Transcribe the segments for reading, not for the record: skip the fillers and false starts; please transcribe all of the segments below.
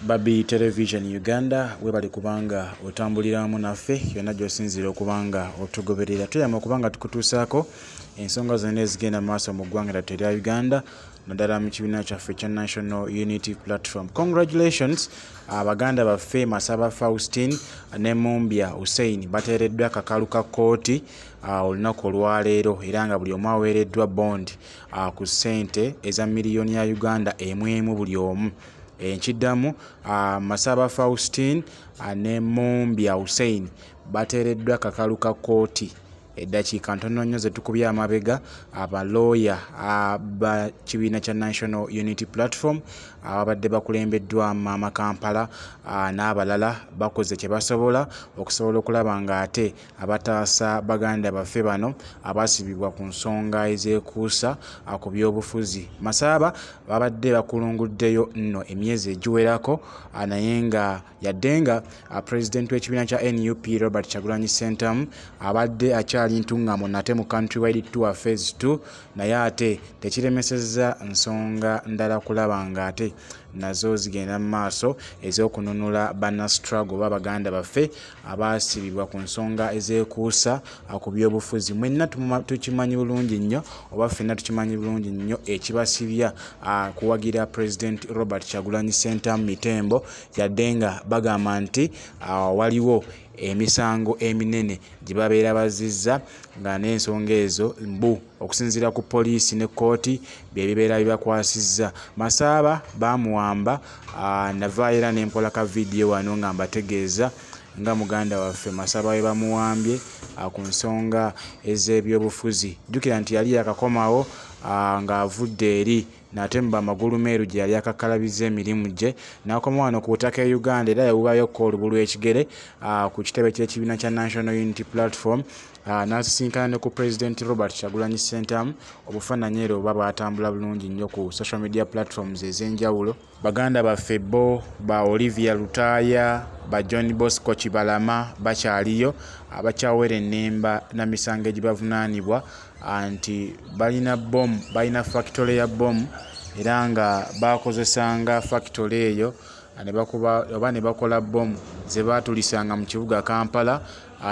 Babi Television Uganda webali kubanga otambuliramu naffe yonna gy'osinzira okubanga otugoberera tuyama okubanga tukutuusaako ensonga zonna ezigenda maaso mu ggwanga lyattu erya Uganda naddala mu kibiina kyaffe ekya National Unity Platform. Congratulations abaganda baffe Masaba Faustin ne Mumbya Hussein bateereddwa akakalu ka kkooti olunaku olwaleero era nga buli omu aweereddwa bond ku ssente eza miliyoni ya Uganda emu buli omu. Nkiddamu Masaba Faustin ne Mumbya Hussein bateereddwa akakalu ka kkooti eddakiika ntono nnyo ze tukubye amabega abalooya aba kibiina kya National Unity Platform abadde bakulembeddwa Maama Kampala n'abalala bakoze kye basobola okusobola okulaba nga ate abataasa baganda baffe bano abasibibwa ku nsonga ezeekuusa ku byobufuzi. Masaba babadde bakulunguddeyo nno emyezi egiwerako naye nga yadde nga pulezidenti w'ekibiina kya NUP Robert Kyagulanyi Ssentamu abadde akyali ntuŋŋamu nate mu countrywide tour phase 2 naye ate tekiremesezza nsonga ndala kulaba nga ate nazo zigenda mu maaso ez'okununula banna struggle b'abaganda baffe abaasibibwa ku nsonga ezeekuusa ku byobufuzi. Mwenna tukimanyi bulungi nnyo oba ffenna tukimanyi bulungi nnyo ekibasibya kuwagira President Robert Kyagulanyi Ssentamu Mitembo yadde nga bagamba nti waliwo emisango eminene gye babeera bazizza nga n'ensonga ezo mbu okusinziira ku poliisi ne kkooti bye bibeera bibakwasizza. Masaba bamuwamba navaayo era n'empola ka vidiyo wano nga mbategeeza nga muganda waffe Masaba we bamuwambye ku nsonga ez'ebyobufuzi. Jjukira nti yali yakakomawo ng'avudde eri nate mu bamagulu meeru gye yali akakalabiza emirimu gye n'akoma wano ku butaka e Uganda era yawubayokko olubu lw'ekigere ku kitebe ky'ekibiina kya National Unity Platform n'asisinkana ne ku President Robert Kyagulanyi Ssentamu obufaananyi era oba bwatambula bulungi nnyo ku social media platforms ez'enjawulo. Baganda baffe bo ba Olivia Lutaaya ba John Bosco Kibalama bakyaliyo abakyawera ennemba na misango egibavunaanibwa anti balina factory ya bomu era nga bakozesanga factory eyo ne bakola bomu ze baatulisanga mu kibuga Kampala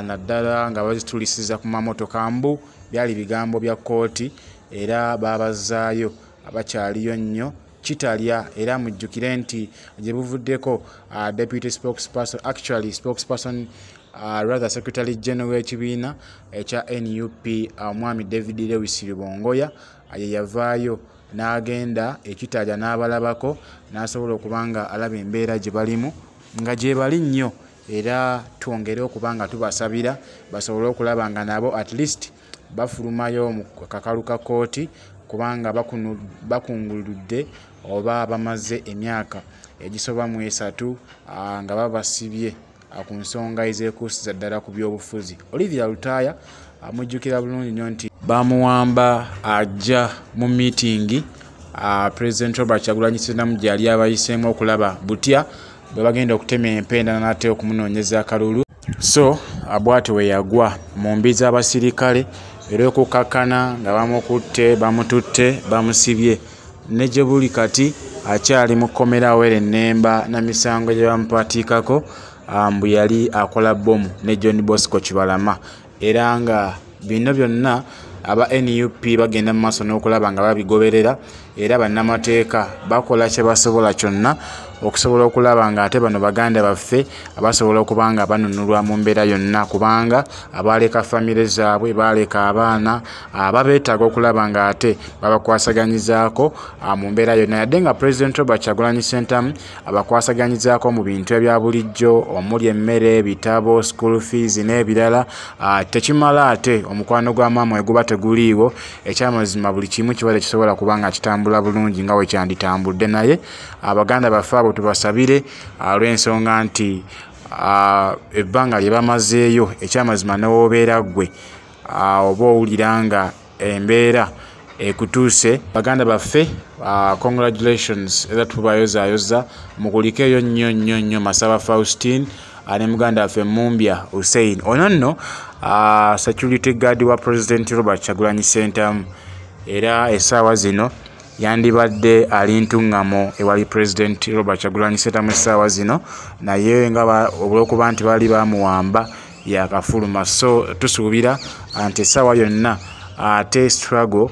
naddala nga bazitulisiza ku mamotoka mbu byali bigambo bya kkooti era babazaayo abakyaliyo nnyo kitalya era mujjukire nti gye buvuddeko deputy spokesperson rather Secretary General w'ekibiina ekya NUP Mwami David Lewis Rubongoya ye yavaayo n'agenda ekitalya n'abalabako n'asobola okubanga alaba embeera gye balimu nga gye bali nnyo era twongere okubanga tubasabira basobole okulaba nga nabo at least bafulumayo mu kakalu ka kkooti kubanga bakunguludde oba bamaze emyaka egisoba mu 3 nga babasibye ku nsonga ezeekuusiza ddala ku byobufuzi. Olivia Lutaaya amujjukira bulungi nnyo nti bamuwamba ajja mu meeting President Robert Kyagulanyi Ssentamu gye yali abayiseemu okulaba butya bwe bagenda okutema empenda nate okumunoonyeza akalulu. So bw'atyo we yagwa mu mbi z'abasirikale era okukakkana nga bamukutte bamututte bamusibye ne gye buli kati akyali mu kkomera awera ennemba na misango gye bamupatiikako mbu yali akola bomu ne John Bosco Kibalama era nga bino byonna aba NUP bagenda mu maaso n'okulaba nga babigoberera era bannamateeka bakola kye basobola kyonna okusobola okulaba nga ate bano baganda baffe abasobola okuba nga banunulwa mu mbeera yonna kubanga abaleka famire zaabwe baleka abaana ababeetaaga okulaba nga ate babakwasaganyizaako mu mbeera yonna yadde nga President Robert Kyagulanyi Ssentamu abakwasaganyizaako mu bintu ebya bulijjo omuli emmere bitabo school fees n'ebirala tekimala ate omukwano gwa maama we guba teguliiwo ekyamazima buli kimu kibadde kisobola kuba nga kitambula bulungi nga we kyanditambudde naye abaganda baffe abo tubasabire olw'ensonga nti ebbanga lye bamazeeyo ekyamazima n'obeera ggwe oba owulira nga embeera ekutuuse baganda baffe congratulations era tubayozaayoza mukuliko eyo nnyo Masaba Faustin ne muganda waffe Mumbya Hussein ono nno security guard wa President Robert Kyagulanyi Ssentamu era essaawa zino yandibadde ali ntuŋŋamo ewali President Robert Kyagulanyi Ssentamu essaawa zino, naye nga olw'okuba nti baali bamuwamba yakafuluma. So tusuubira nti essaawa yonna ate struggle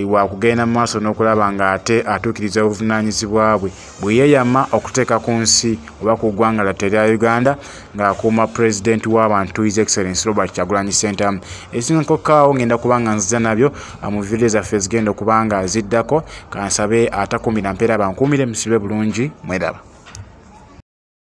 wa kugenda mu maaso n'okulaba nga ate atuukiriza obuvunaanyizibwa bwe bwe yeeyama okuteeka ku nsi oba ku ggwanga lyattu erya Uganda ng'akuuma President w'abantu His Excellency Robert Kyagulanyi Ssentamu. Ebisingakokkaawo ngenda kuba nga nziza nabyo mu vidiyo zaffe zigenda okuba nga ziddako. Kansabe atakuumira mpeera bankuumire musibe bulungi, mweraba.